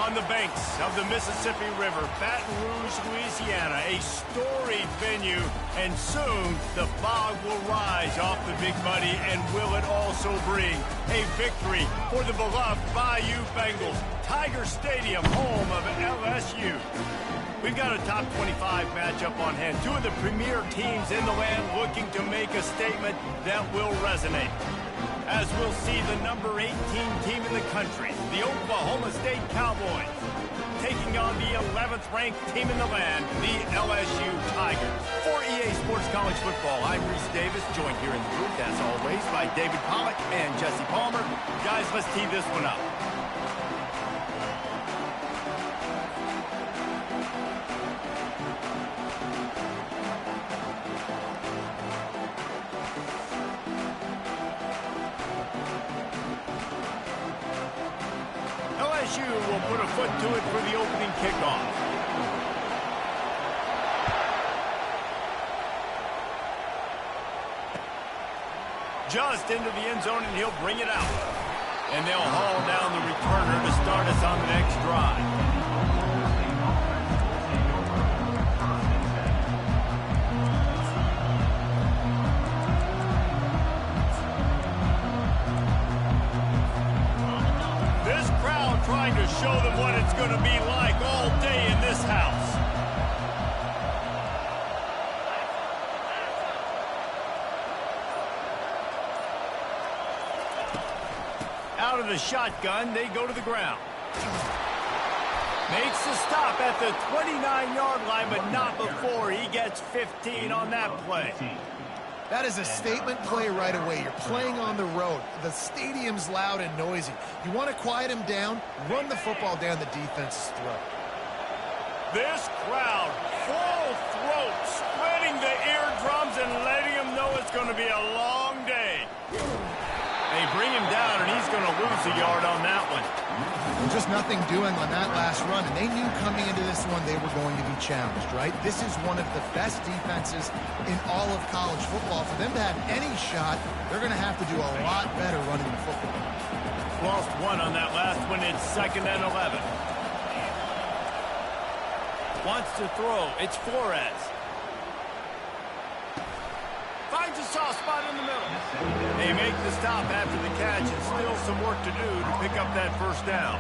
On the banks of the Mississippi River, Baton Rouge, Louisiana, a storied venue, and soon the fog will rise off the Big Muddy, and will it also bring a victory for the beloved Bayou Bengals, Tiger Stadium, home of LSU. We've got a top 25 matchup on hand. Two of the premier teams in the land looking to make a statement that will resonate. As we'll see the number 18 team in the country, the Oklahoma State Cowboys, taking on the 11th ranked team in the land, the LSU Tigers. For EA Sports College Football, I'm Reese Davis, joined here in the booth, as always, by David Pollack and Jesse Palmer. Guys, let's tee this one up. LSU will put a foot to it for the opening kickoff. Just into the end zone, and he'll bring it out. And they'll haul down the returner to start us on the next drive. Trying to show them what it's going to be like all day in this house. Out of the shotgun, they go to the ground. Makes the stop at the 29-yard line, but not before he gets 15 on that play. That is a statement play right away. You're playing on the road. The stadium's loud and noisy. You want to quiet him down, run the football down the defense's throat. This crowd, full throat, splitting the eardrums and letting him know it's going to be a long day. They bring him down, and he's going to lose a yard on that one. Just nothing doing on that last run, and they knew coming into this one they were going to be challenged, right? This is one of the best defenses in all of college football. For them to have any shot, they're going to have to do a lot better running the football. Lost one on that last one. It's 2nd and 11. Wants to throw. It's Flores. Finds a soft spot in the middle. They make the stop after the catch, and still some work to do to pick up that first down.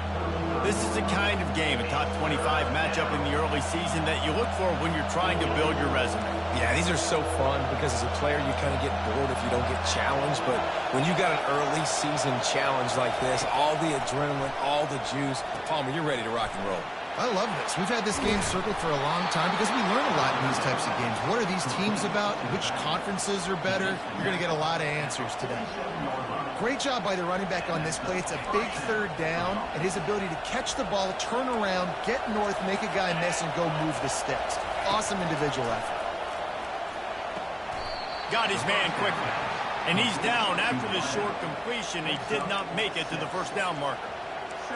This is the kind of game, a top 25 matchup in the early season, that you look for when you're trying to build your resume. Yeah, these are so fun because as a player you kind of get bored if you don't get challenged, but when you got an early season challenge like this, all the adrenaline, all the juice, Palmer, you're ready to rock and roll. I love this. We've had this game circled for a long time because we learn a lot in these types of games. What are these teams about? Which conferences are better? You're going to get a lot of answers today. Great job by the running back on this play. It's a big third down, and his ability to catch the ball, turn around, get north, make a guy miss, and go move the sticks. Awesome individual effort. Got his man quickly. And he's down after the short completion. He did not make it to the first down marker.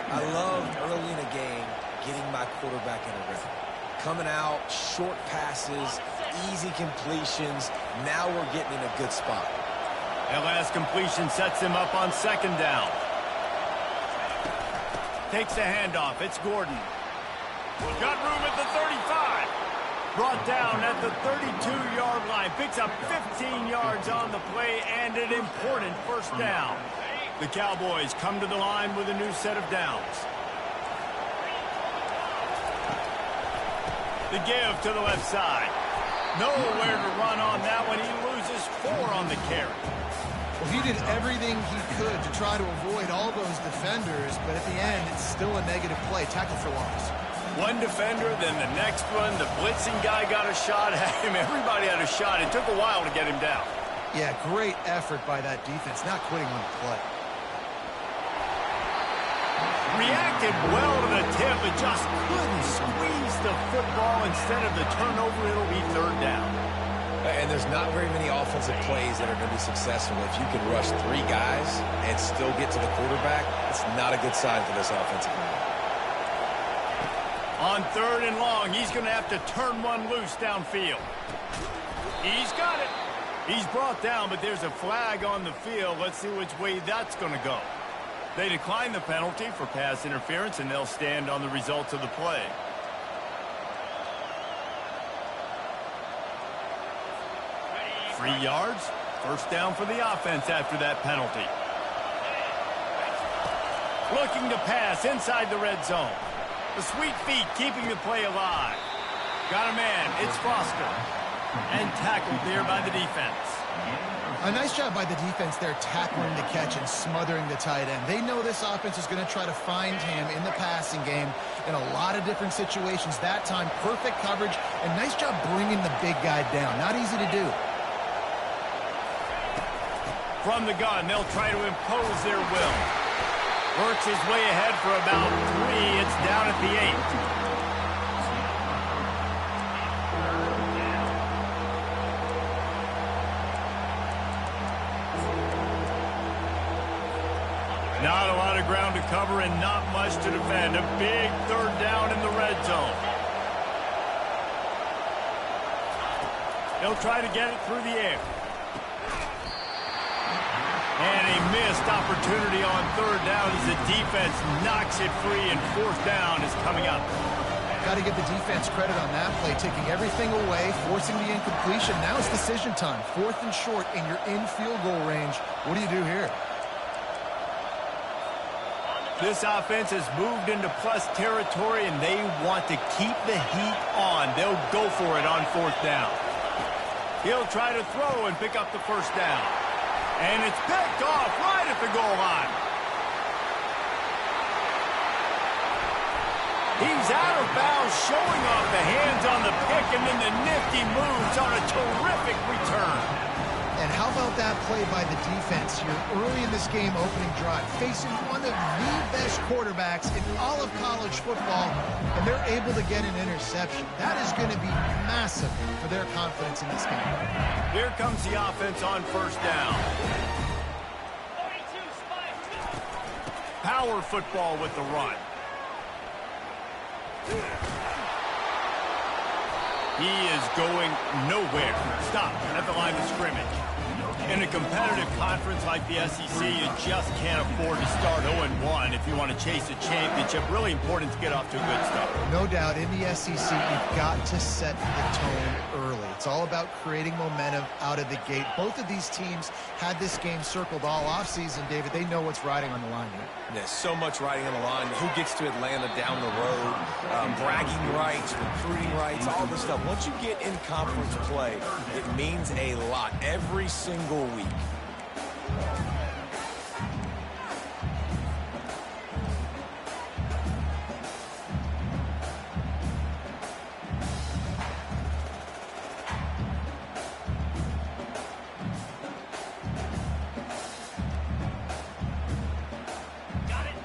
I loved early in the game getting my quarterback in a rhythm. Coming out, short passes, easy completions. Now we're getting in a good spot. That last completion sets him up on 2nd down. Takes a handoff. It's Gordon. Got room at the 35. Brought down at the 32-yard line. Picks up 15 yards on the play and an important first down. The Cowboys come to the line with a new set of downs. The give to the left side. Nowhere to run on that one. He loses 4 on the carry. Well, he did everything he could to try to avoid all those defenders, but at the end, it's still a negative play. Tackle for loss. One defender, then the next one. The blitzing guy got a shot at him. Everybody had a shot. It took a while to get him down. Yeah, great effort by that defense, not quitting on the play. Reacted well to the tip, but just couldn't squeeze the football. Instead of the turnover, it'll be 3rd down. And there's not very many offensive plays that are going to be successful. If you can rush 3 guys and still get to the quarterback, it's not a good sign for this offensive line. On 3rd and long, he's going to have to turn one loose downfield. He's got it. He's brought down, but there's a flag on the field. Let's see which way that's going to go. They decline the penalty for pass interference, and they'll stand on the results of the play. Three yards, first down for the offense after that penalty. Looking to pass inside the red zone. The sweet feet keeping the play alive. Got a man, it's Foster. And tackled there by the defense. A nice job by the defense there tackling the catch and smothering the tight end. They know this offense is going to try to find him in the passing game in a lot of different situations. That time, perfect coverage, and nice job bringing the big guy down. Not easy to do. From the gun, they'll try to impose their will. Works his way ahead for about 3. It's down at the 8. Not a lot of ground to cover and not much to defend. A big third down in the red zone. They'll try to get it through the air. And a missed opportunity on third down as the defense knocks it free, and fourth down is coming up. Got to give the defense credit on that play, taking everything away, forcing the incompletion. Now it's decision time. 4th and short, and you're in field goal range. What do you do here? This offense has moved into plus territory, and they want to keep the heat on. They'll go for it on fourth down. He'll try to throw and pick up the first down. And it's picked off right at the goal line. He's out of bounds, showing off the hands on the pick, and then the nifty moves on a terrific return. And how about that play by the defense here early in this game opening drive, facing one of the best quarterbacks in all of college football, and they're able to get an interception. That is going to be massive for their confidence in this game. Here comes the offense on first down. Power football with the run. He is going nowhere. Stop at the line of scrimmage. In a competitive conference like the SEC, you just can't afford to start 0-1 if you want to chase a championship. Really important to get off to a good start. No doubt, in the SEC, you've got to set the tone early. It's all about creating momentum out of the gate. Both of these teams had this game circled all offseason, David. They know what's riding on the line here. There's so much riding on the line. Who gets to Atlanta down the road, bragging rights, recruiting rights, all this stuff. Once you get in conference play, it means a lot every single week.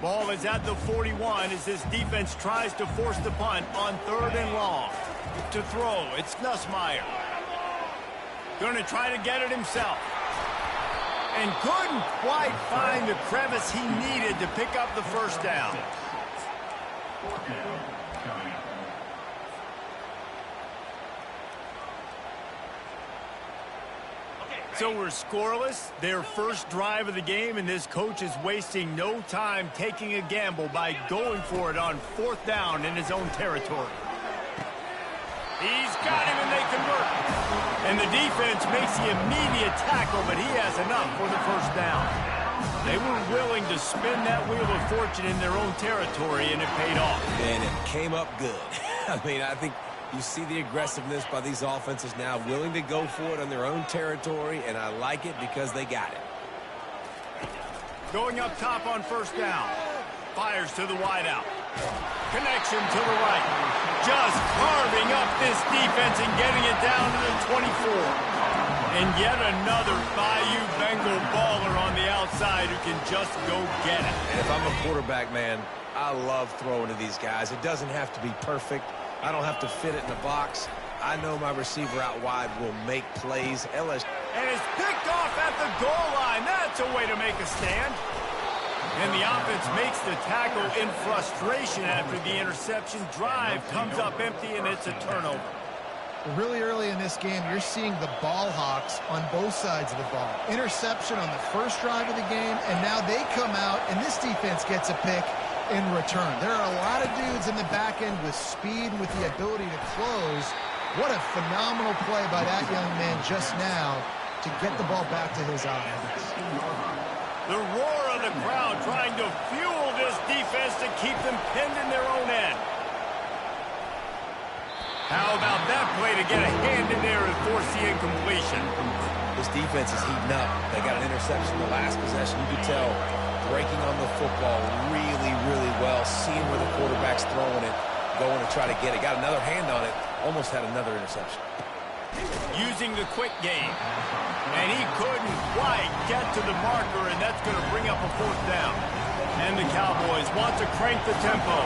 Ball is at the 41 as this defense tries to force the punt on 3rd and long. To throw, it's Nussmeier. Going to try to get it himself. And couldn't quite find the crevice he needed to pick up the first down. So we're scoreless, their first drive of the game, and this coach is wasting no time taking a gamble by going for it on 4th down in his own territory. He's got him, and they convert. And the defense makes the immediate tackle, but he has enough for the first down. They were willing to spin that wheel of fortune in their own territory, and it paid off. And it came up good. I mean, I think you see the aggressiveness by these offenses now, willing to go for it on their own territory, and I like it because they got it. Going up top on first down. Fires to the wideout. Connection to the right. Just carving up this defense and getting it down to the 24. And yet another Bayou Bengal baller on the outside who can just go get it. And if I'm a quarterback, man, I love throwing to these guys. It doesn't have to be perfect. I don't have to fit it in the box. I know my receiver out wide will make plays. LSU. And it's picked off at the goal line. That's a way to make a stand. And the offense makes the tackle in frustration after the interception. Drive comes up empty, and it's a turnover. Really early in this game, you're seeing the ball hawks on both sides of the ball. Interception on the first drive of the game, and now they come out, and this defense gets a pick in return. There are a lot of dudes in the back end with speed and with the ability to close. What a phenomenal play by that young man just now to get the ball back to his offense. The roar of the crowd trying to fuel this defense to keep them pinned in their own end. How about that play to get a hand in there and force the incompletion? This defense is heating up. They got an interception the last possession. You could tell breaking on the football really, really well, seeing where the quarterback's throwing it, going to try to get it. Got another hand on it, almost had another interception. Using the quick game. And he couldn't quite get to the marker, and that's going to bring up a fourth down. And the Cowboys want to crank the tempo.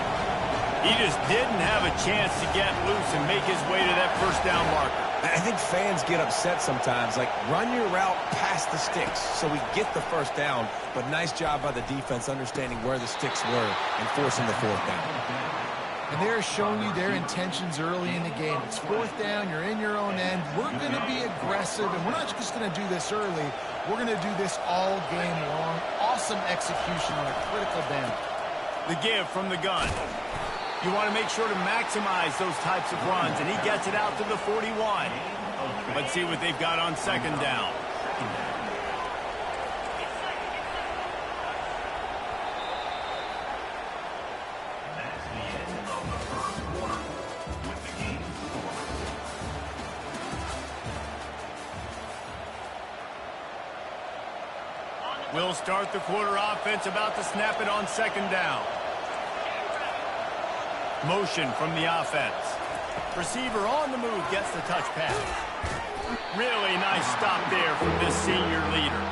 He just didn't have a chance to get loose and make his way to that first down marker. I think fans get upset sometimes, like run your route past the sticks so we get the first down, but nice job by the defense understanding where the sticks were and forcing the fourth down. And they're showing you their intentions early in the game. It's fourth down, you're in your own end. We're going to be aggressive, and we're not just going to do this early. We're going to do this all game long. Awesome execution on a critical down. The give from the gun. You want to make sure to maximize those types of runs, and he gets it out to the 41. Let's see what they've got on second down. We'll start the quarter offense, about to snap it on second down. Motion from the offense. Receiver on the move, gets the touch pass. Really nice stop there from this senior leader.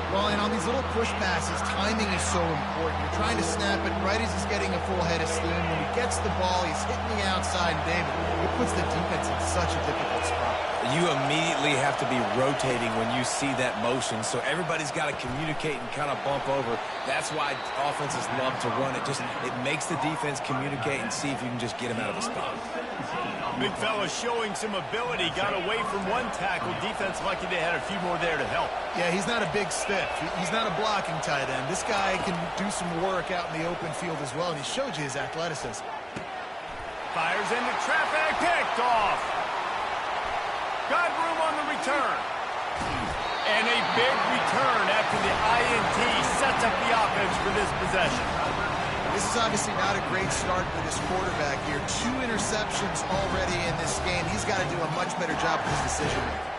Well, and on these little push passes, timing is so important. You're trying to snap it right as he's getting a full head of steam. When he gets the ball, he's hitting the outside, and David, it puts the defense in such a difficult spot. You immediately have to be rotating when you see that motion, so everybody's got to communicate and kind of bump over. That's why offenses love to run it. It makes the defense communicate and see if you can just get him out of a spot. Big fella showing some ability, got away from one tackle. Defense lucky they had a few more there to help. Yeah, he's not a big stiff. He's not a blocking tight end. This guy can do some work out in the open field as well, and he showed you his athleticism. Fires into traffic, picked off. Got room on the return. And a big return after the INT sets up the offense for this possession. This is obviously not a great start for this quarterback here. 2 interceptions already in this game. He's got to do a much better job with his decision-making.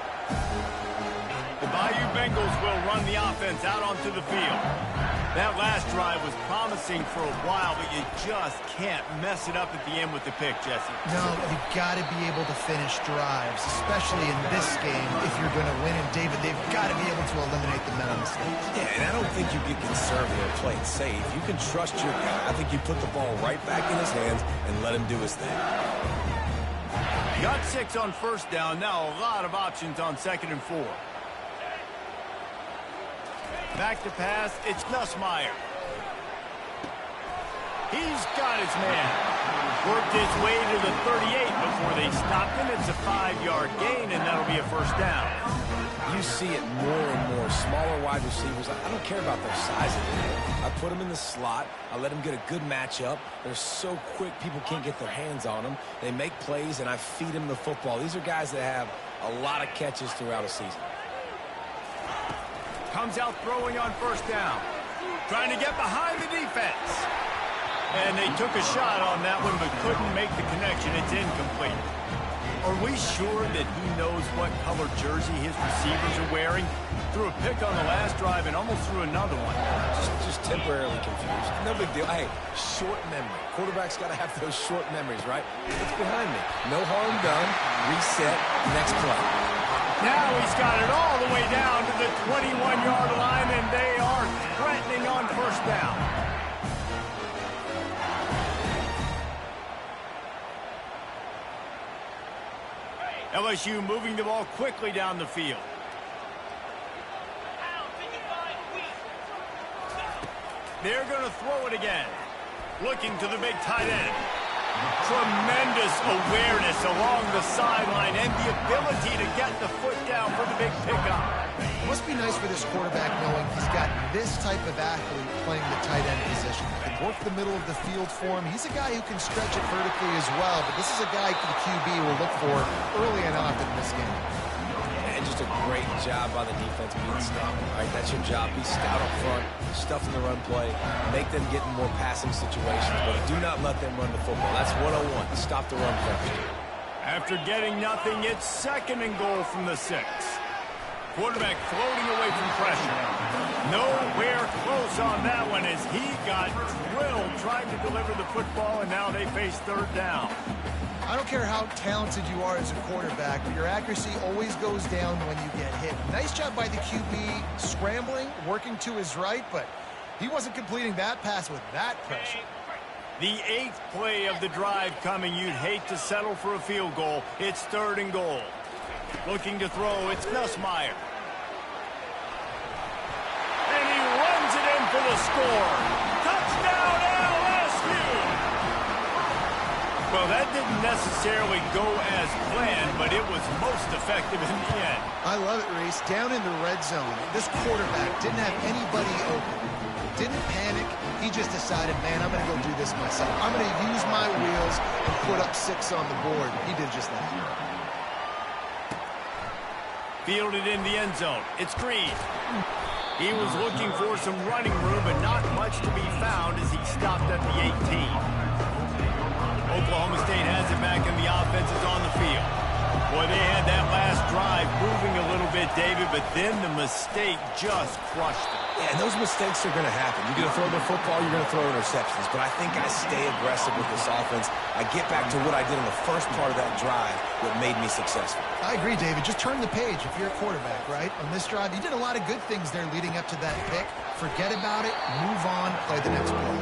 The Bayou Bengals will run the offense out onto the field. That last drive was promising for a while, but you just can't mess it up at the end with the pick, Jesse. No, you've got to be able to finish drives, especially in this game if you're going to win. And, David, they've got to be able to eliminate the mental mistakes. Yeah, and I don't think you get conservative, play it safe. You can trust your guy. I think you put the ball right back in his hands and let him do his thing. Got 6 on first down. Now a lot of options on second and 4. Back to pass, it's Nussmeier. He's got his man. Worked his way to the 38 before they stopped him. It's a 5-yard gain, and that'll be a first down. You see it more and more. Smaller wide receivers, I don't care about their size anymore. I put them in the slot. I let them get a good matchup. They're so quick, people can't get their hands on them. They make plays, and I feed them the football. These are guys that have a lot of catches throughout a season. Comes out throwing on first down. Trying to get behind the defense. And they took a shot on that one, but couldn't make the connection. It's incomplete. Are we sure that he knows what color jersey his receivers are wearing? Threw a pick on the last drive and almost threw another one. Just temporarily confused. No big deal. Hey, short memory. Quarterback's got to have those short memories, right? It's behind me. No harm done. Reset. Next play. Now he's got it all the way down to the 21-yard line, and they are threatening on first down. LSU moving the ball quickly down the field. They're going to throw it again. Looking to the big tight end. Tremendous awareness along the sideline and the ability to get the foot down for the big pickup. Must be nice for this quarterback knowing he's got this type of athlete playing the tight end position. He can work the middle of the field for him. He's a guy who can stretch it vertically as well, but this is a guy the QB will look for early and often in this game. And just a great job by the defense being stout. Right, that's your job. Be stout up front, stuff in the run play, make them get in more passing situations, but do not let them run the football. That's 101. Stop the run first. After getting nothing, it's 2nd and goal from the 6. Quarterback floating away from pressure. Nowhere close on that one as he got drilled trying to deliver the football, and now they face 3rd down. I don't care how talented you are as a quarterback, but your accuracy always goes down when you get hit. Nice job by the QB scrambling, working to his right, but he wasn't completing that pass with that pressure. The 8th play of the drive coming. You'd hate to settle for a field goal. It's 3rd and goal. Looking to throw, it's Nussmeier. And he runs it in for the score. Touchdown, LSU! Well, that didn't necessarily go as planned, but it was most effective in the end. I love it, Reese. Down in the red zone, this quarterback didn't have anybody open. Didn't panic. He just decided, man, I'm going to go do this myself. I'm going to use my wheels and put up 6 on the board. He did just that. Fielded in the end zone. It's Green. He was looking for some running room, but not much to be found as he stopped at the 18. Oklahoma State has it back, and the offense is on the field. Boy, they had that last drive moving a little bit, David, but then the mistake just crushed them. Yeah, and those mistakes are going to happen. You're going to throw the football, you're going to throw interceptions. But I think I stay aggressive with this offense. I get back to what I did in the first part of that drive that made me successful. I agree, David. Just turn the page if you're a quarterback, right? On this drive, you did a lot of good things there leading up to that pick. Forget about it, move on, play the next play.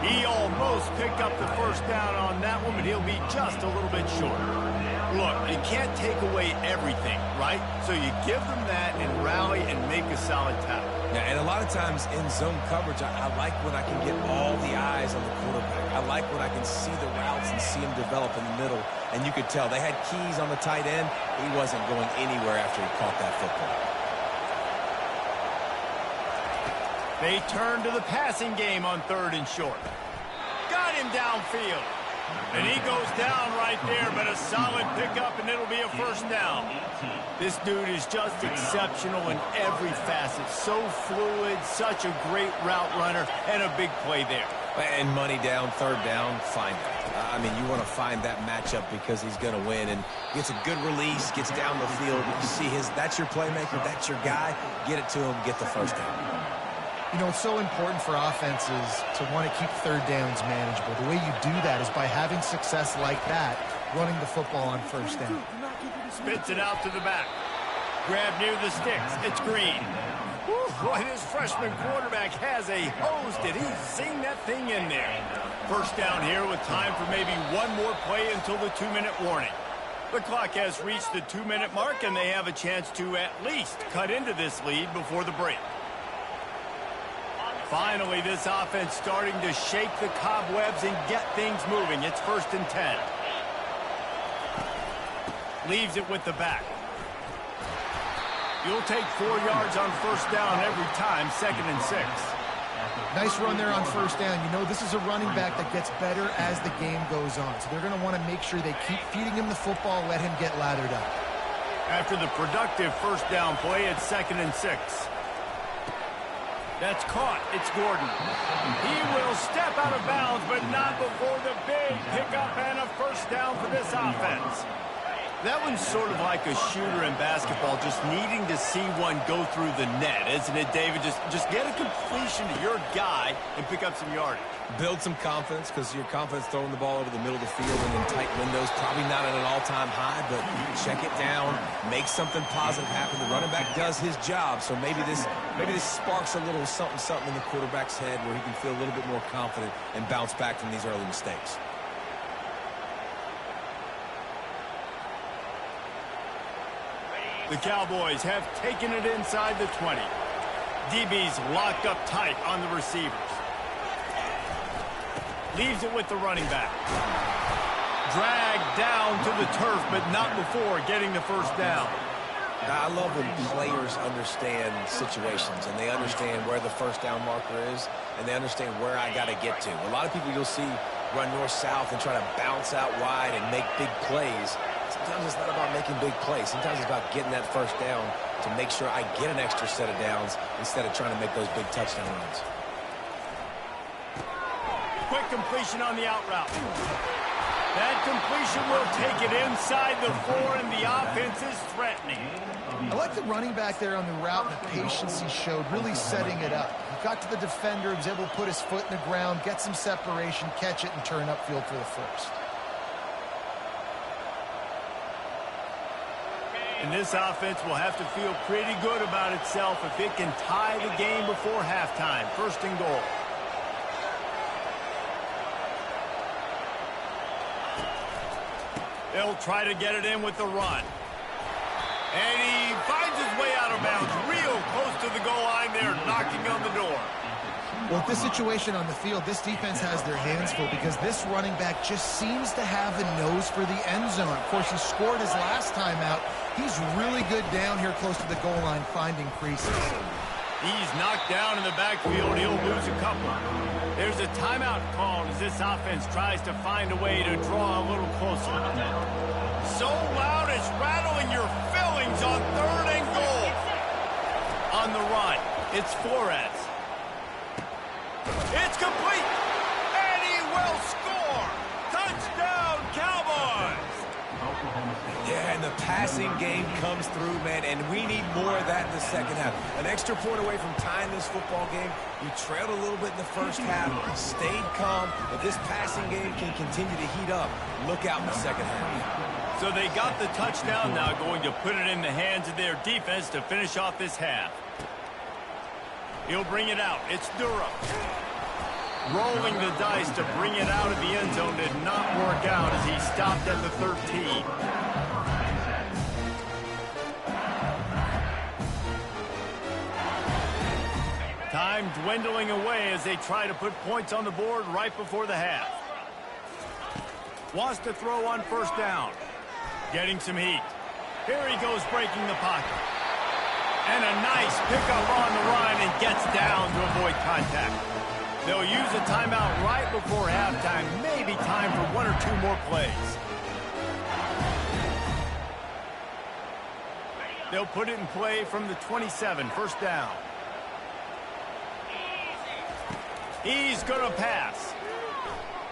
He almost picked up the 1st down on that one, but he'll be just a little bit short. Look, you can't take away everything, right? So you give them that and rally and make a solid tackle. Yeah, and a lot of times in zone coverage, I like when I can get all the eyes on the quarterback. I like when I can see the routes and see him develop in the middle. And you could tell they had keys on the tight end. He wasn't going anywhere after he caught that football. They turn to the passing game on 3rd and short. Got him downfield. And he goes down right there, but a solid pickup, and it'll be a 1st down. This dude is just exceptional in every facet. So fluid, such a great route runner, and a big play there. And money down, 3rd down, find that. I mean, you want to find that matchup because he's going to win and gets a good release, gets down the field. You see that's your playmaker, that's your guy. Get it to him, get the 1st down. You know, it's so important for offenses to want to keep 3rd downs manageable. The way you do that is by having success like that, running the football on 1st down. Spits it out to the back. Grab near the sticks. It's Green. Whew, boy, this freshman quarterback has a hose. Did he zing that thing in there? 1st down here with time for maybe one more play until the 2-minute warning. The clock has reached the 2-minute mark, and they have a chance to at least cut into this lead before the break. Finally, this offense starting to shake the cobwebs and get things moving. It's 1st and 10. Leaves it with the back. You'll take 4 yards on 1st down every time, 2nd and 6. Nice run there on 1st down. You know, this is a running back that gets better as the game goes on. So they're going to want to make sure they keep feeding him the football, let him get lathered up. After the productive 1st down play, it's 2nd and 6. That's caught. It's Gordon. He will step out of bounds, but not before the big pickup and a 1st down for this offense. That one's sort of like a shooter in basketball, just needing to see one go through the net, isn't it, David? Just get a completion to your guy and pick up some yardage. Build some confidence, because your confidence throwing the ball over the middle of the field and in tight windows, probably not at an all-time high, but check it down, make something positive happen. The running back does his job, so maybe this sparks a little something in the quarterback's head where he can feel a little bit more confident and bounce back from these early mistakes. The Cowboys have taken it inside the 20. DB's locked up tight on the receivers. Leaves it with the running back. dragged down to the turf, but not before getting the first down. I love when players understand situations and they understand where the first down marker is and they understand where I got to get to. A lot of people you'll see run north-south and try to bounce out wide and make big plays. Sometimes it's not about making big plays. Sometimes it's about getting that first down to make sure I get an extra set of downs instead of trying to make those big touchdown runs. Quick completion on the out route. That completion will take it inside the 4, and the offense is threatening. I like the running back there on the route and the patience he showed, really setting it up. He got to the defender, was able to put his foot in the ground, get some separation, catch it, and turn upfield for the first. And this offense will have to feel pretty good about itself if it can tie the game before halftime. First and goal. They'll try to get it in with the run. And he finds his way out of bounds, real close to the goal line there, knocking on the door. Well, with this situation on the field, this defense has their hands full because this running back just seems to have the nose for the end zone. Of course, he scored his last time out. He's really good down here close to the goal line, finding creases. He's knocked down in the backfield. He'll lose a couple. There's a timeout called as this offense tries to find a way to draw a little closer. So loud it's rattling your fillings on 3rd and goal. On the run, it's Flores. It's complete, and he will score. Touchdown, Cowboys. Yeah, and the passing game comes through, man, and we need more of that in the second half. An extra point away from tying this football game. You trailed a little bit in the first half, stayed calm. If this passing game can continue to heat up, look out in the second half. So they got the touchdown, now going to put it in the hands of their defense to finish off this half. He'll bring it out. It's Durham. Rolling the dice to bring it out of the end zone did not work out as he stopped at the 13. Time dwindling away as they try to put points on the board right before the half. Wants to throw on first down. Getting some heat. Here he goes breaking the pocket. And a nice pickup on the run and gets down to avoid contact. They'll use a timeout right before halftime. Maybe time for 1 or 2 more plays. They'll put it in play from the 27, first down. He's going to pass.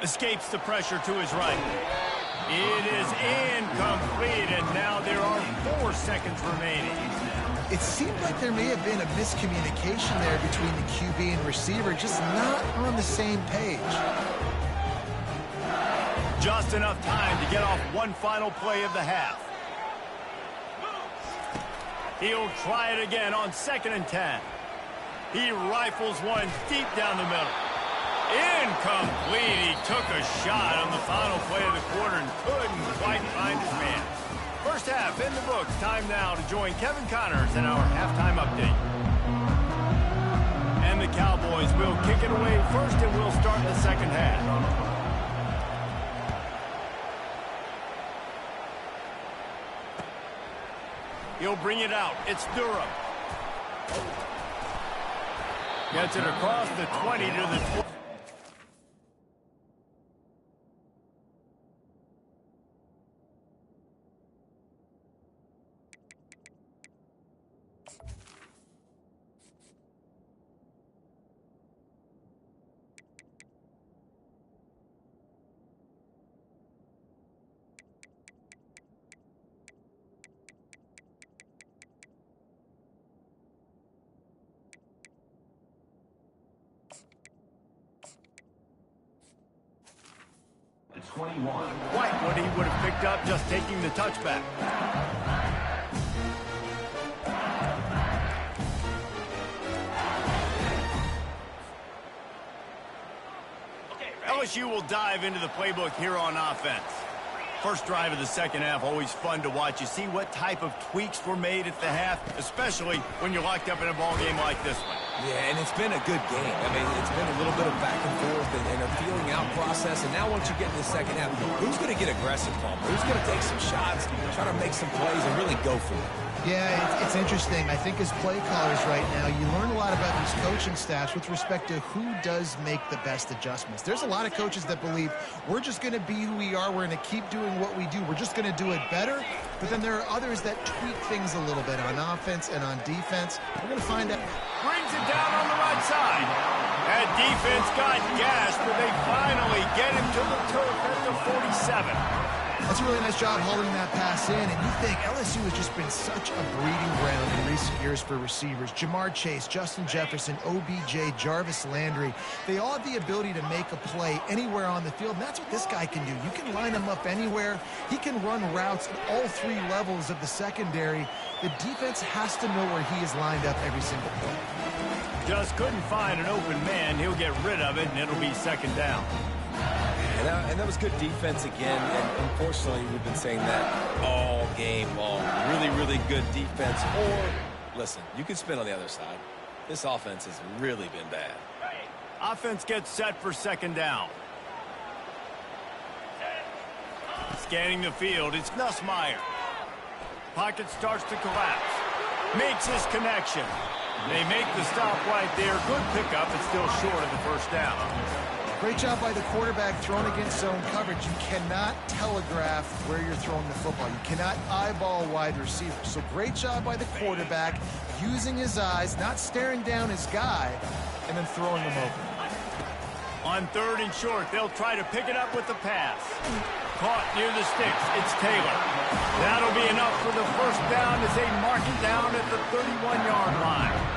Escapes the pressure to his right. It is incomplete, and now there are 4 seconds remaining. It seemed like there may have been a miscommunication there between the QB and receiver, just not on the same page. Just enough time to get off one final play of the half. He'll try it again on 2nd and 10. He rifles one deep down the middle. Incomplete. He took a shot on the final play of the quarter and couldn't quite find his man. First half in the books. Time now to join Kevin Connors in our halftime update. And the Cowboys will kick it away first, and we'll start the second half. He'll bring it out. It's Durham. Gets it across the 20 to the 20. Quite what he would have picked up just taking the touchback. LSU will dive into the playbook here on offense. First drive of the second half, always fun to watch. You see what type of tweaks were made at the half, especially when you're locked up in a ball game like this one. Yeah, and it's been a good game. I mean, it's been a little bit of back and forth and a feeling out process. And now once you get in the second half, who's going to get aggressive, Palmer? Who's going to take some shots, try to make some plays, and really go for it? Yeah, it's interesting. I think as play callers right now, you learn a lot about these coaching staffs with respect to who does make the best adjustments. There's a lot of coaches that believe we're just going to be who we are. We're going to keep doing what we do. We're just going to do it better. But then there are others that tweak things a little bit on offense and on defense. We're going to find out. Brings it down on the right side. That defense got gashed, but they finally get him to the turf at the 47. That's a really nice job holding that pass in, and you think LSU has just been such a breeding ground in recent years for receivers. Jamar Chase, Justin Jefferson, OBJ, Jarvis Landry, they all have the ability to make a play anywhere on the field, and that's what this guy can do. You can line him up anywhere. He can run routes at all three levels of the secondary. The defense has to know where he is lined up every single play. Just couldn't find an open man. He'll get rid of it, and it'll be second down. And that was good defense again, and unfortunately we've been saying that all game long. Really, really good defense. Or, listen, you can spin on the other side. This offense has really been bad. Offense gets set for second down. Scanning the field, it's Nussmeier. Pocket starts to collapse. Makes his connection. They make the stop right there. Good pickup, but still short of the first down. Great job by the quarterback thrown against zone coverage. You cannot telegraph where you're throwing the football. You cannot eyeball wide receiver. So great job by the quarterback using his eyes, not staring down his guy, and then throwing him open. On third and short, they'll try to pick it up with the pass. Caught near the sticks. It's Taylor. That'll be enough for the first down as they mark it down at the 31-yard line.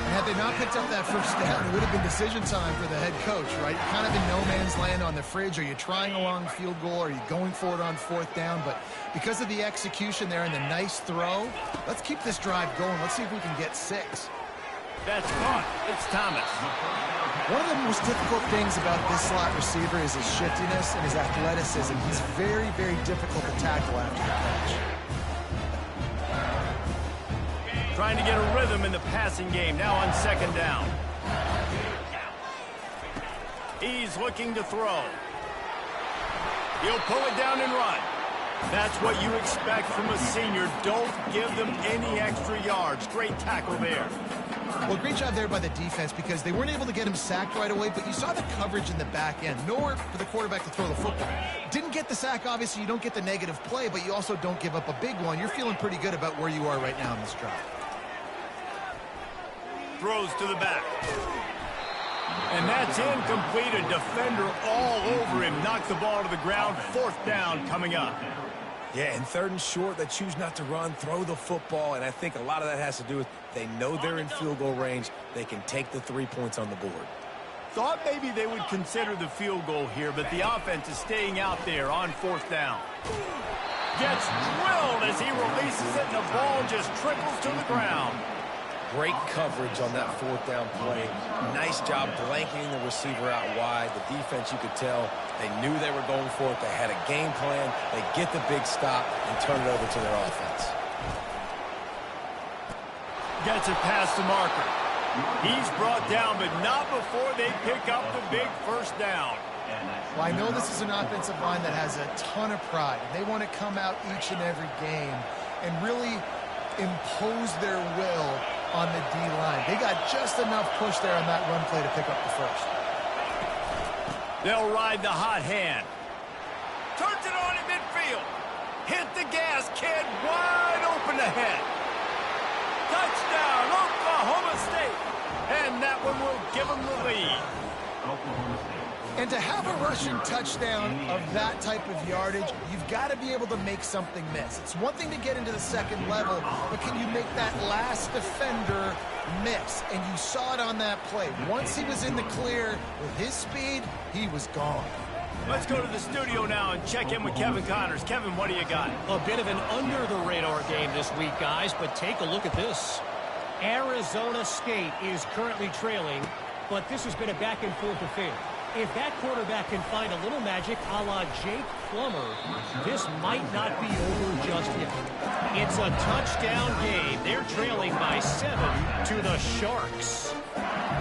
And had they not picked up that first down, it would have been decision time for the head coach, right? You're kind of in no man's land on the fridge. Are you trying a long field goal? Are you going for it on fourth down? But because of the execution there and the nice throw, let's keep this drive going. Let's see if we can get 6. That's caught. It's Thomas. One of the most difficult things about this slot receiver is his shiftiness and his athleticism. He's very, very difficult to tackle after the catch. Trying to get a rhythm in the passing game, now on second down. He's looking to throw. He'll pull it down and run. That's what you expect from a senior. Don't give them any extra yards. Great tackle there. Well, great job there by the defense because they weren't able to get him sacked right away, but you saw the coverage in the back end. Nowhere for the quarterback to throw the football. Didn't get the sack, obviously. You don't get the negative play, but you also don't give up a big one. You're feeling pretty good about where you are right now in this drive. Throws to the back. And that's incomplete. A defender all over him. Knocked the ball to the ground. Fourth down coming up. Yeah, and third and short, they choose not to run, throw the football, and I think a lot of that has to do with they know they're in field goal range. They can take the 3 points on the board. Thought maybe they would consider the field goal here, but the offense is staying out there on fourth down. Gets drilled as he releases it, and the ball just trickles to the ground. Great coverage on that fourth down play. Nice job blanketing the receiver out wide. The defense, you could tell, they knew they were going for it. They had a game plan. They get the big stop and turn it over to their offense. Gets it past the marker. He's brought down, but not before they pick up the big first down. Well, I know this is an offensive line that has a ton of pride. They want to come out each and every game and really impose their will on the D-line. They got just enough push there on that run play to pick up the first. They'll ride the hot hand. Turns it on in midfield. Hit the gas, kid. Wide open ahead. Touchdown, Oklahoma State. And that one will give them the lead. And to have a rushing touchdown of that type of yardage, you've got to be able to make something miss. It's one thing to get into the second level, but can you make that last defender miss? And you saw it on that play. Once he was in the clear with his speed, he was gone. Let's go to the studio now and check in with Kevin Connors. Kevin, what do you got? A bit of an under-the-radar game this week, guys, but take a look at this. Arizona State is currently trailing, but this has been a back-and-forth affair. if that quarterback can find a little magic a la Jake Plummer, this might not be over just yet. It's a touchdown game. They're trailing by 7 to the Sharks.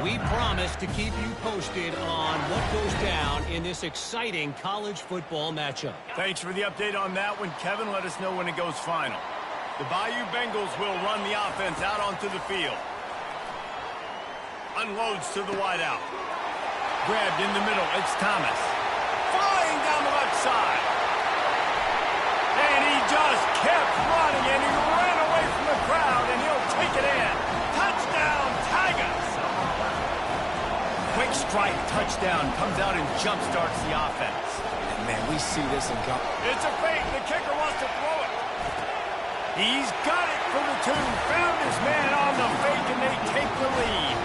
We promise to keep you posted on what goes down in this exciting college football matchup. Thanks for the update on that one, Kevin. Let us know when it goes final. The Bayou Bengals will run the offense out onto the field. Unloads to the wideout. Grabbed in the middle. It's Thomas. Flying down the left side. And he just kept running, and he ran away from the crowd, and he'll take it in. Touchdown, Tigers! Quick strike touchdown comes out and jump-starts the offense. And man, we see this in college. It's a fake. The kicker wants to throw it. He's got it for the 2. Found his man on the fake, and they take the lead.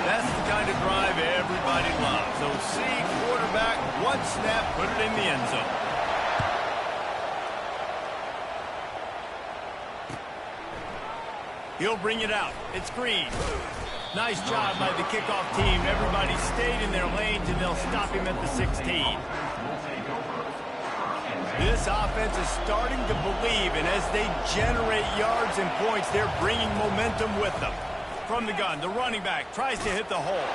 That's the kind of drive everybody loves. So see quarterback, one snap, put it in the end zone. He'll bring it out. It's Green. Nice job by the kickoff team. Everybody stayed in their lanes, and they'll stop him at the 16. This offense is starting to believe, and as they generate yards and points, they're bringing momentum with them. From the gun, the running back tries to hit the hole.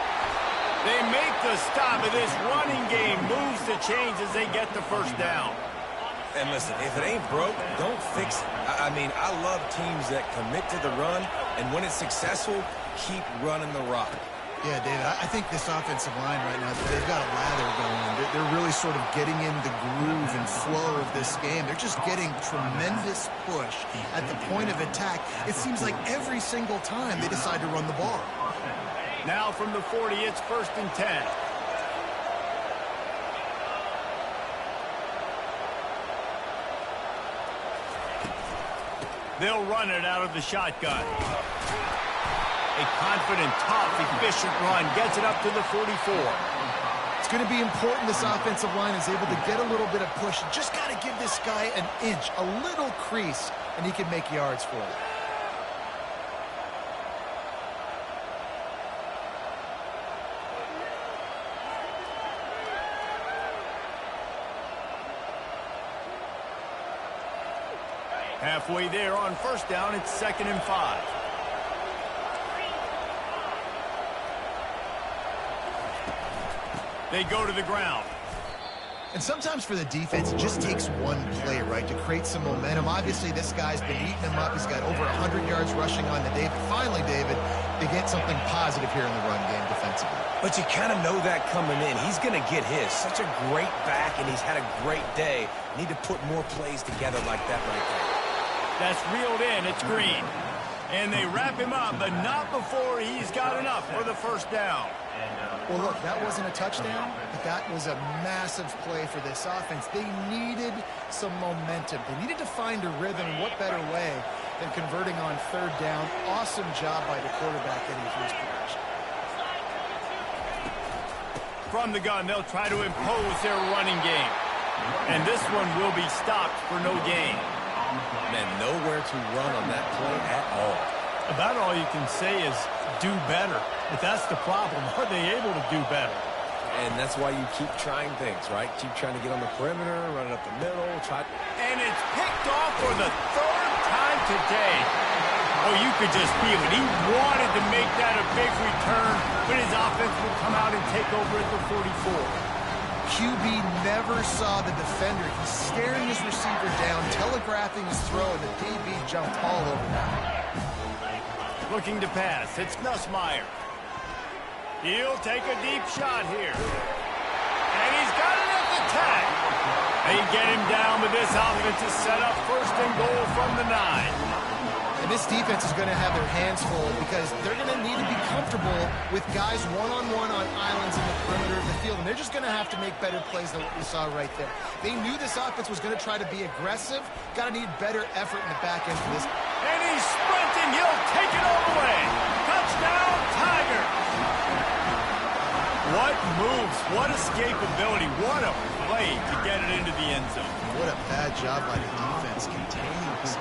They make the stop, and this running game moves the chains as they get the first down. And listen, if it ain't broke, don't fix it. I mean, I love teams that commit to the run, and when it's successful, keep running the rock. Yeah, David, I think this offensive line right now, they've got a lather going. They're really sort of getting in the groove and flow of this game. They're just getting tremendous push at the point of attack. It seems like every single time they decide to run the ball. Now from the 40, it's 1st and 10. They'll run it out of the shotgun. A confident, tough, efficient run gets it up to the 44. It's going to be important this offensive line is able to get a little bit of push. You just got to give this guy an inch, a little crease, and he can make yards for it. Halfway there on 1st down, it's 2nd and 5. They go to the ground. And sometimes for the defense, it just takes one play, right, to create some momentum. Obviously, this guy's been eating him up. He's got over 100 yards rushing on the day. But finally, David, they get something positive here in the run game defensively. But you kind of know that coming in. He's going to get his. Such a great back, and he's had a great day. Need to put more plays together like that right there. That's reeled in. It's Green. And they wrap him up, but not before he's got enough for the 1st down. Well, look, that wasn't a touchdown, but that was a massive play for this offense. They needed some momentum. They needed to find a rhythm. What better way than converting on 3rd down? Awesome job by the quarterback getting through his progression. From the gun, they'll try to impose their running game. And this one will be stopped for no gain. Man, nowhere to run on that play at all. About all you can say is do better. But that's the problem. Are they able to do better? And that's why you keep trying things, right? Keep trying to get on the perimeter, run it up the middle. And it's picked off for the 3rd time today. Oh, you could just feel it. He wanted to make that a big return, but his offense would come out and take over at the 44. QB never saw the defender. He's staring his receiver down, telegraphing his throw, and the DB jumped all over him. Looking to pass. It's Nussmeier. He'll take a deep shot here. And he's got it at the tag. They get him down, but this offense is set up 1st and goal from the 9. And this defense is going to have their hands full because they're going to need to be comfortable with guys one-on-one on islands in the perimeter of the field. And they're just going to have to make better plays than what we saw right there. They knew this offense was going to try to be aggressive. Got to need better effort in the back end for this. And he's sprinting. He'll take it all the way. Touchdown, Tigers. What moves, what escapability, what a play to get it into the end zone. What a bad job by the defense containing this.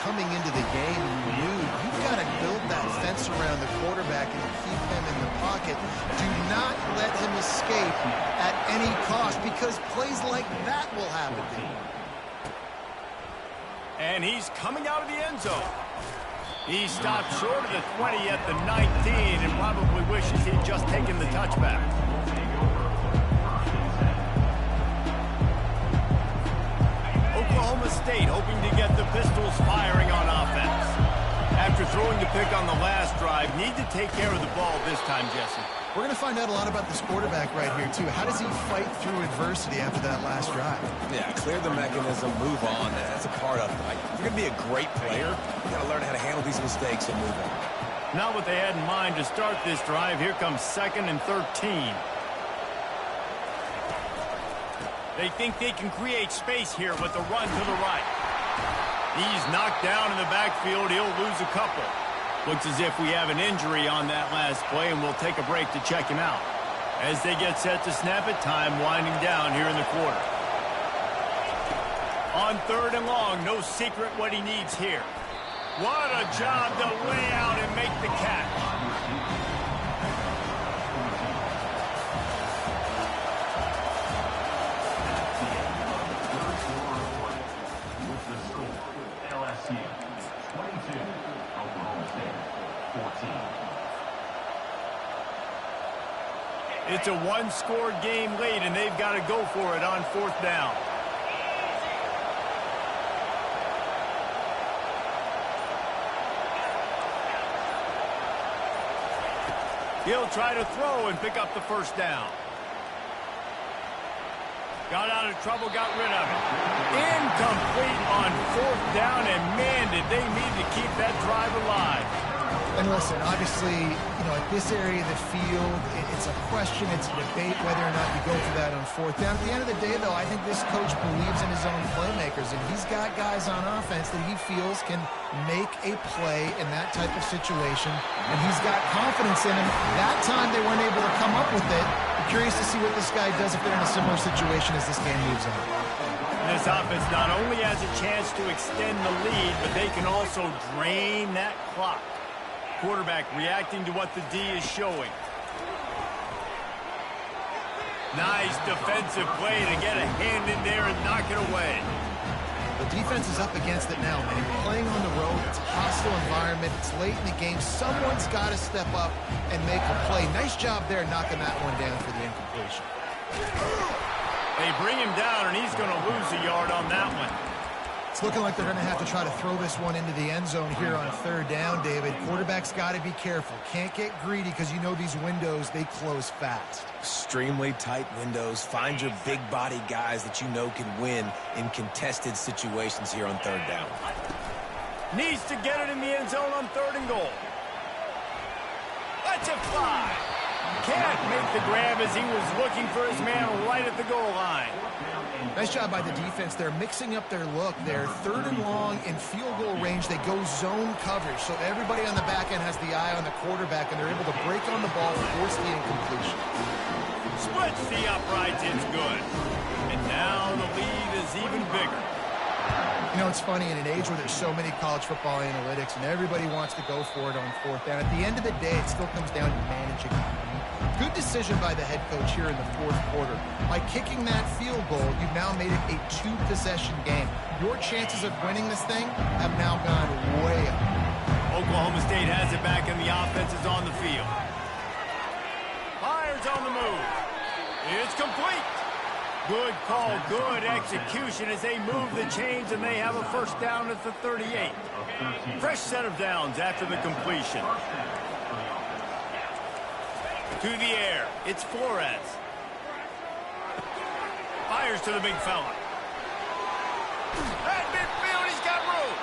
Coming into the game, you knew you've got to build that fence around the quarterback and keep him in the pocket. Do not let him escape at any cost because plays like that will happen to you. And he's coming out of the end zone. He stopped short of the 20 at the 19 and probably wishes he'd just taken the touchback. Oklahoma State hoping to get the Pistols firing on offense. After throwing the pick on the last drive, need to take care of the ball this time, Jesse. We're going to find out a lot about this quarterback right here, too. How does he fight through adversity after that last drive? Yeah, clear the mechanism, move on. That's a part of it. Like, if you're going to be a great player, you got to learn how to handle these mistakes and move on. Not what they had in mind to start this drive. Here comes 2nd and 13. They think they can create space here with a run to the right. He's knocked down in the backfield. He'll lose a couple. Looks as if we have an injury on that last play, and we'll take a break to check him out. As they get set to snap it, time winding down here in the quarter. On 3rd and long, no secret what he needs here. What a job to lay out and make the catch. It's a one-score game late, and they've got to go for it on 4th down. He'll try to throw and pick up the 1st down. Got out of trouble, got rid of it. Incomplete on 4th down, and man, did they need to keep that drive alive. And listen, obviously, at this area of the field, it's a question, it's a debate whether or not you go for that on 4th down. At the end of the day, though, I think this coach believes in his own playmakers, and he's got guys on offense that he feels can make a play in that type of situation, and he's got confidence in him. That time, they weren't able to come up with it. I'm curious to see what this guy does if they're in a similar situation as this game moves on. This offense not only has a chance to extend the lead, but they can also drain that clock. Quarterback reacting to what the D is showing. Nice defensive play to get a hand in there and knock it away. The defense is up against it now, man. You're playing on the road. It's a hostile environment. It's late in the game. Someone's got to step up and make a play. Nice job there knocking that one down for the incompletion. They bring him down, and he's going to lose a yard on that one. It's looking like they're going to have to try to throw this one into the end zone here on 3rd down, David. Quarterback's got to be careful. Can't get greedy because you know these windows, they close fast. Extremely tight windows. Find your big body guys that you know can win in contested situations here on 3rd down. Needs to get it in the end zone on 3rd and goal. Let's it fly. Can't make the grab as he was looking for his man right at the goal line. Nice job by the defense. They're mixing up their look. They're 3rd and long in field goal range. They go zone coverage, so everybody on the back end has the eye on the quarterback, and they're able to break on the ball, force the incompletion. Splits the uprights. It's good. And now the lead is even bigger. It's funny, in an age where there's so many college football analytics and everybody wants to go for it on 4th down, at the end of the day, it still comes down to managing. Good decision by the head coach here in the 4th quarter. By kicking that field goal, you've now made it a 2-possession game. Your chances of winning this thing have now gone way up. Oklahoma State has it back, and the offense is on the field. Fires on the move. It's complete. Good call, good execution as they move the chains, and they have a 1st down at the 38. Fresh set of downs after the completion. To the air, it's Flores. Fires to the big fella. At midfield, he's got room.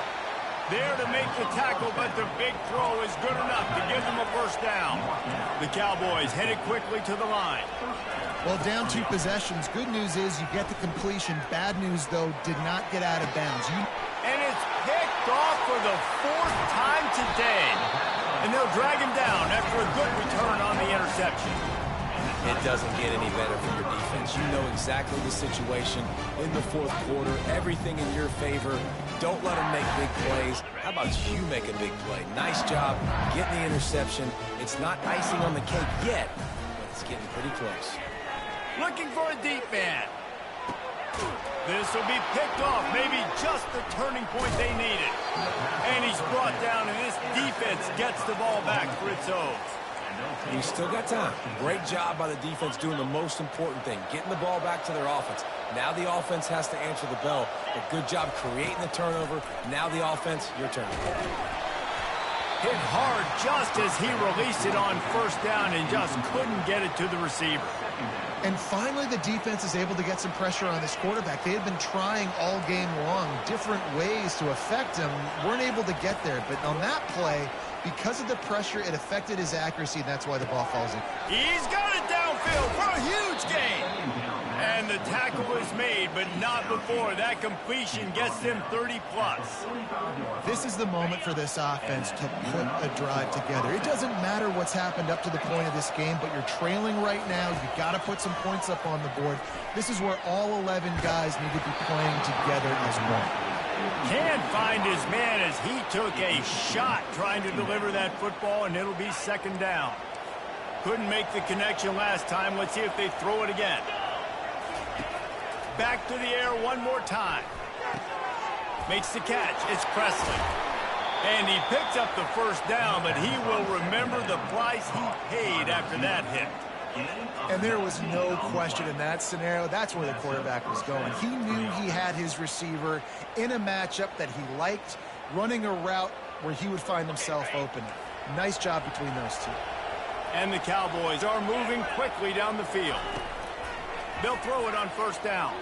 There to make the tackle, but the big throw is good enough to give them a 1st down. The Cowboys headed quickly to the line. Well, down 2 possessions. Good news is you get the completion. Bad news, though, did not get out of bounds. And it's picked off for the 4th time today. And they'll drag him down after a good return on the interception. It doesn't get any better for your defense. You know exactly the situation in the 4th quarter. Everything in your favor. Don't let them make big plays. How about you make a big play? Nice job getting the interception. It's not icing on the cake yet, but it's getting pretty close. Looking for a deep man. This will be picked off, maybe just the turning point they needed. And he's brought down, and this defense gets the ball back for its own. He's still got time. Great job by the defense doing the most important thing, getting the ball back to their offense. Now the offense has to answer the bell. But good job creating the turnover. Now the offense, your turn. Hit hard just as he released it on first down and just couldn't get it to the receiver. And finally, the defense is able to get some pressure on this quarterback. They had been trying all game long different ways to affect him. Weren't able to get there. But on that play, because of the pressure, it affected his accuracy, and that's why the ball falls in. He's got it downfield for a huge gain. And the tackle is made, but not before. That completion gets them 30-plus. This is the moment for this offense to put a drive together. It doesn't matter what's happened up to the point of this game, but you're trailing right now. You've got to put some points up on the board. This is where all 11 guys need to be playing together as one. Can't find his man as he took a shot trying to deliver that football, and it'll be second down. Couldn't make the connection last time. Let's see if they throw it again. Back to the air one more time. Makes the catch. It's Presley. And he picks up the first down, but he will remember the price he paid after that hit. And there was no question in that scenario. That's where the quarterback was going. He knew he had his receiver in a matchup that he liked, running a route where he would find himself open. Nice job between those two. And the Cowboys are moving quickly down the field. They'll throw it on first down.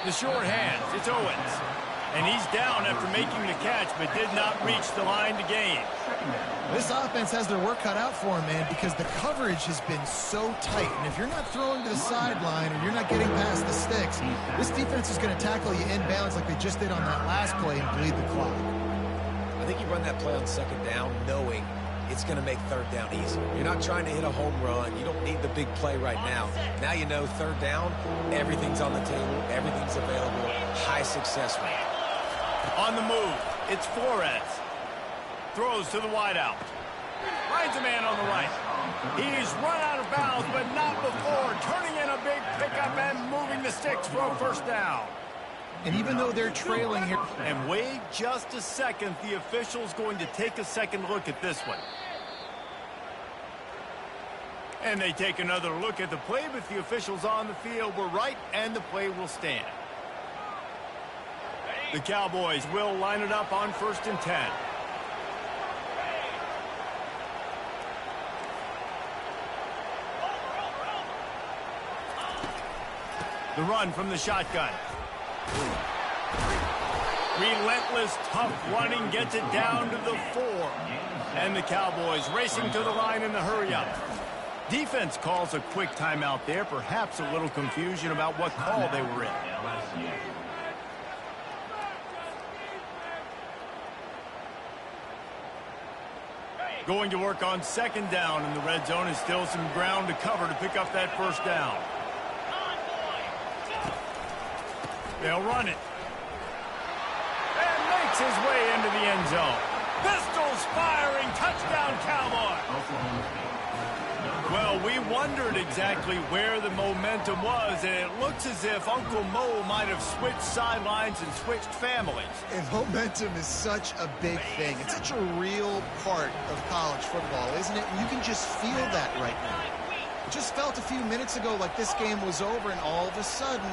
The short hands, it's Owens. And he's down after making the catch, but did not reach the line to gain. This offense has their work cut out for him, man, because the coverage has been so tight. And if you're not throwing to the sideline or you're not getting past the sticks, this defense is going to tackle you inbounds like they just did on that last play and bleed the clock. I think you run that play on second down knowing it's going to make third down easy. You're not trying to hit a home run. You don't need the big play right now. Now you know third down, everything's on the table, everything's available, high success rate. On the move, it's Flores. Throws to the wideout. Finds a man on the right. He's run out of bounds, but not before. Turning in a big pickup and moving the sticks for a first down. And even though they're trailing here... And wait just a second. The official's going to take a second look at this one. And they take another look at the play, but the officials on the field were right, and the play will stand. The Cowboys will line it up on 1st and 10. The run from the shotgun. Relentless, tough running gets it down to the 4. And the Cowboys racing to the line in the hurry-up. Defense calls a quick timeout there, perhaps a little confusion about what call they were in. Going to work on second down, and the red zone is still some ground to cover to pick up that first down. They'll run it. And makes his way into the end zone. Pistols firing, touchdown Cowboys. Well, we wondered exactly where the momentum was, and it looks as if Uncle Mo might have switched sidelines and switched families. And momentum is such a big thing. It's such a real part of college football, isn't it? And you can just feel that right now. It just felt a few minutes ago like this game was over, and all of a sudden,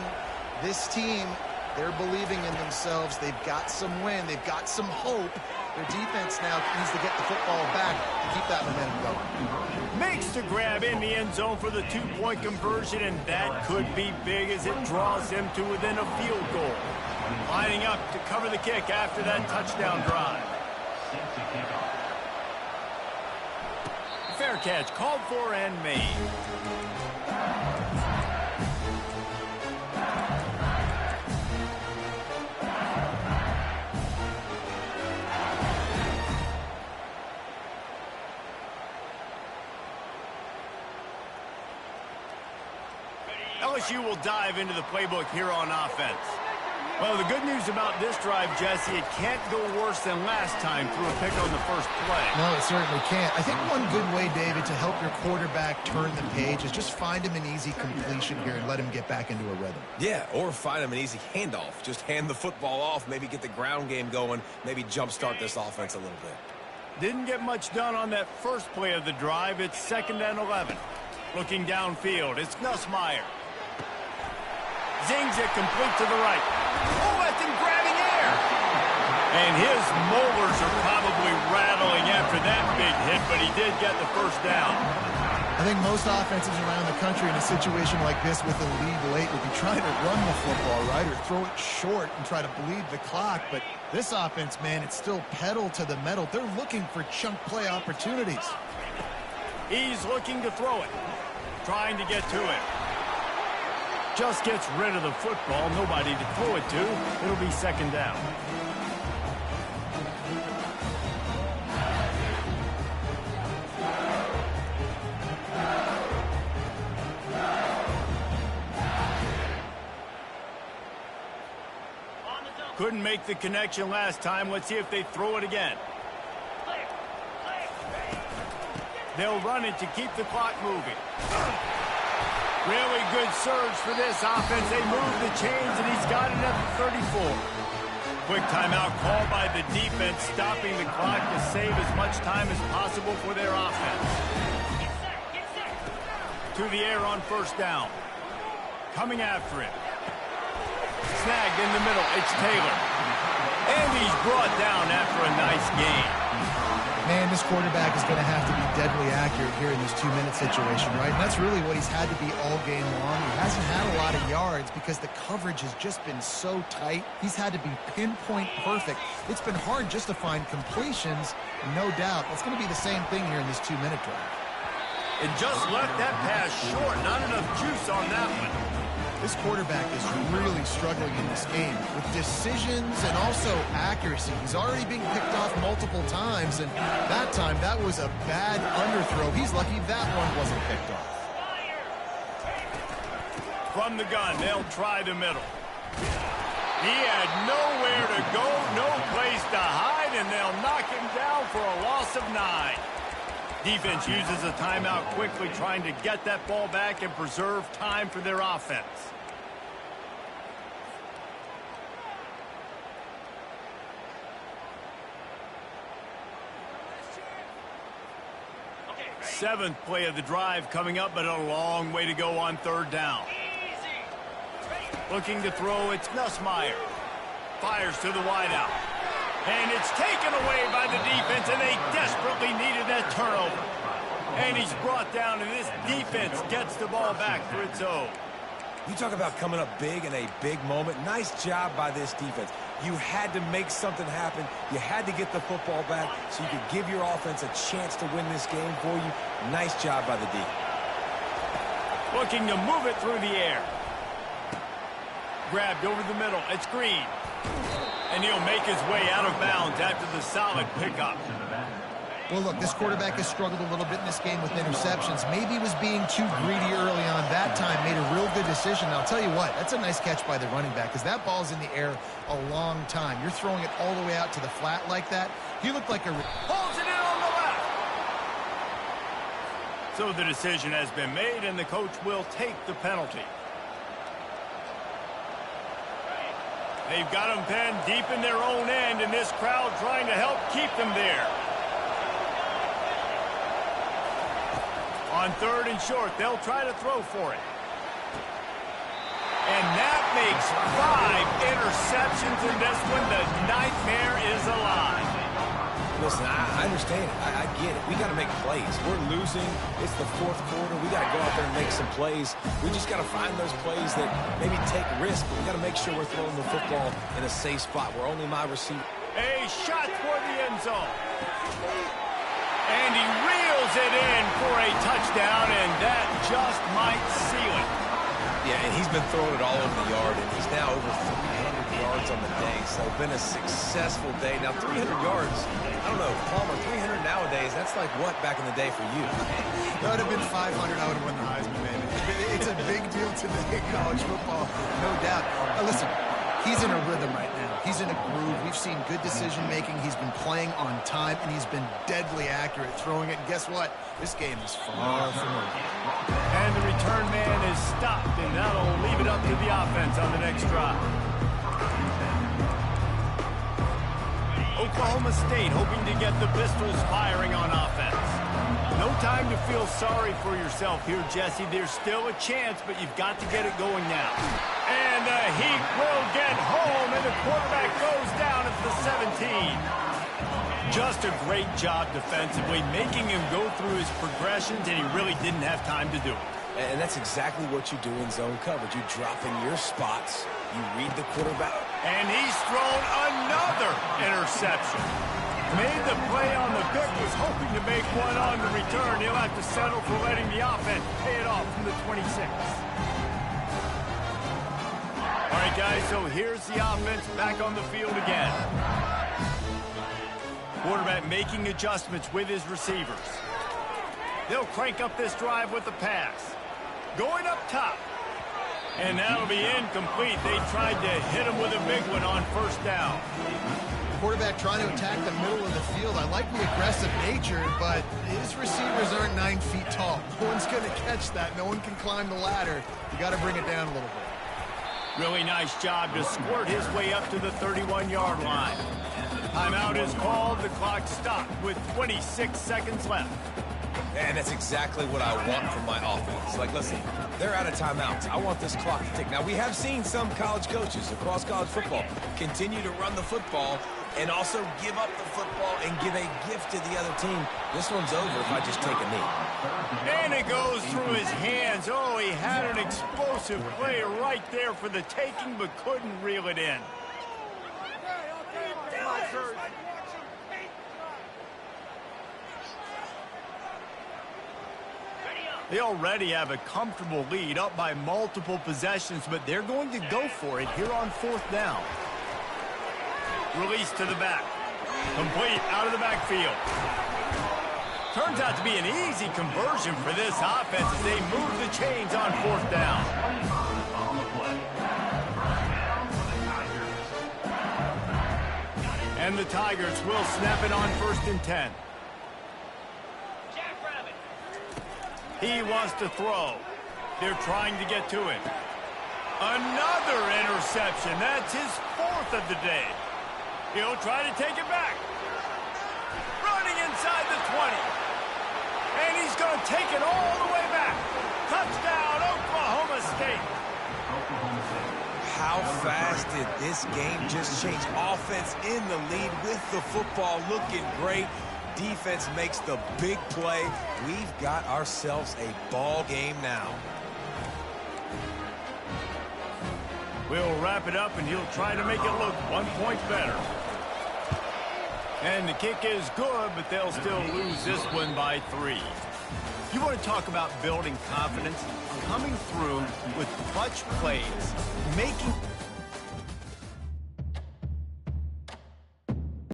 this team, they're believing in themselves. They've got some wind. They've got some hope. Their defense now needs to get the football back to keep that momentum going. Makes the grab in the end zone for the 2-point conversion, and that could be big as it draws him to within a field goal. Lining up to cover the kick after that touchdown drive. Fair catch called for and made. LSU will dive into the playbook here on offense. Well, the good news about this drive, Jesse, it can't go worse than last time through a pick on the first play. No, it certainly can't. I think one good way, David, to help your quarterback turn the page is just find him an easy completion here and let him get back into a rhythm. Yeah, or find him an easy handoff. Just hand the football off, maybe get the ground game going, maybe jumpstart this offense a little bit. Didn't get much done on that first play of the drive. It's 2nd and 11. Looking downfield, it's Nussmeier. Zings it complete to the right. Oh, that's him grabbing air. And his molars are probably rattling after that big hit, but he did get the first down. I think most offenses around the country in a situation like this with the lead late would be trying to run the football, right, or throw it short and try to bleed the clock. But this offense, man, it's still pedal to the metal. They're looking for chunk play opportunities. He's looking to throw it, trying to get to it. Just gets rid of the football. Nobody to throw it to. It'll be 2nd down. Couldn't make the connection last time. Let's see if they throw it again. They'll run it to keep the clock moving. Really good surge for this offense. They move the chains, and he's got it at the 34. Quick timeout called by the defense, stopping the clock to save as much time as possible for their offense. To the air on 1st down. Coming after it. Snagged in the middle. It's Taylor. And he's brought down after a nice gain. Man, this quarterback is going to have to be deadly accurate here in this 2-minute situation, right? And that's really what he's had to be all game long. He hasn't had a lot of yards because the coverage has just been so tight. He's had to be pinpoint perfect. It's been hard just to find completions, no doubt. That's going to be the same thing here in this 2-minute drive. It just left that pass short. Not enough juice on that one. This quarterback is really struggling in this game with decisions and also accuracy. He's already being picked off multiple times, and that time, that was a bad underthrow. He's lucky that one wasn't picked off. From the gun, they'll try the middle. He had nowhere to go, no place to hide, and they'll knock him down for a loss of 9. Defense uses a timeout quickly, trying to get that ball back and preserve time for their offense. Seventh play of the drive coming up, but a long way to go on 3rd down. Looking to throw, it's Nussmeier. Fires to the wideout. And it's taken away by the defense, and they desperately needed that turnover. And he's brought down, and this defense gets the ball back for its own. You talk about coming up big in a big moment. Nice job by this defense. You had to make something happen. You had to get the football back so you could give your offense a chance to win this game for you. Nice job by the D. Looking to move it through the air. Grabbed over the middle. It's Green. And he'll make his way out of bounds after the solid pickup. Well, look, this quarterback has struggled a little bit in this game with interceptions. Maybe he was being too greedy early on. That time made a real good decision. And I'll tell you what, that's a nice catch by the running back because that ball's in the air a long time. You're throwing it all the way out to the flat like that. He looked like a... Holds it in on the left. So the decision has been made, and the coach will take the penalty. They've got them pinned deep in their own end, and this crowd trying to help keep them there. On 3rd and short, they'll try to throw for it. And that makes 5 interceptions in this one. The nightmare is alive. Listen, I understand it. I get it. We got to make plays. We're losing. It's the 4th quarter. We got to go out there and make some plays. We just got to find those plays that maybe take risks, but we got to make sure we're throwing the football in a safe spot where only my receiver. A shot toward the end zone. And he reels it in for a touchdown, and that just might seal it. Yeah, and he's been throwing it all over the yard, and he's now over 300 yards on the day. So it's been a successful day. Now, 300 yards, I don't know, Palmer, 300 nowadays, that's like what back in the day for you? That would have been 500. I would have won the Heisman, man. It's a big deal today in college football, no doubt. Now, listen, He's in a rhythm right now. He's in a groove. We've seen good decision-making. He's been playing on time, and he's been deadly accurate throwing it. And guess what? This game is far from over. And the return man is stopped, and that'll leave it up to the offense on the next drive. Oklahoma State hoping to get the pistols firing on offense. No time to feel sorry for yourself here, Jesse. There's still a chance, but you've got to get it going now. And the Heat will get home, and the quarterback goes down at the 17. Just a great job defensively, making him go through his progressions, and he really didn't have time to do it. And that's exactly what you do in zone coverage. You drop in your spots, you read the quarterback. And he's thrown another interception. Made the play on the pick, was hoping to make one on the return. He'll have to settle for letting the offense pay it off from the 26. All right, guys, so here's the offense back on the field again. Quarterback making adjustments with his receivers. They'll crank up this drive with the pass. Going up top. And that'll be incomplete. They tried to hit him with a big one on first down. Quarterback trying to attack the middle of the field. I like the aggressive nature, but his receivers aren't 9 feet tall. No one's going to catch that. No one can climb the ladder. You got to bring it down a little bit. Really nice job to squirt his way up to the 31-yard line. Timeout is called. The clock stopped with 26 seconds left. And that's exactly what I want from my offense. Like, listen, they're out of timeouts. I want this clock to tick. Now, we have seen some college coaches across college football continue to run the football and also give up the football and give a gift to the other team. This one's over if I just take a knee. And it goes through his hands. Oh, he had an explosive play right there for the taking, but couldn't reel it in. They already have a comfortable lead, up by multiple possessions, but they're going to go for it here on fourth down. Release to the back. Complete out of the backfield. Turns out to be an easy conversion for this offense as they move the chains on fourth down. And the Tigers will snap it on 1st and 10. He wants to throw. They're trying to get to it. Another interception. That's his 4th of the day. He'll try to take it back. Running inside the 20. And he's going to take it all the way back. Touchdown, Oklahoma State. How fast did this game just change? Offense in the lead with the football, looking great. Defense makes the big play. We've got ourselves a ball game now. We'll wrap it up, and he'll try to make it look 1 point better. And the kick is good, but they'll still lose this one by 3. You want to talk about building confidence? Coming through with clutch plays, making...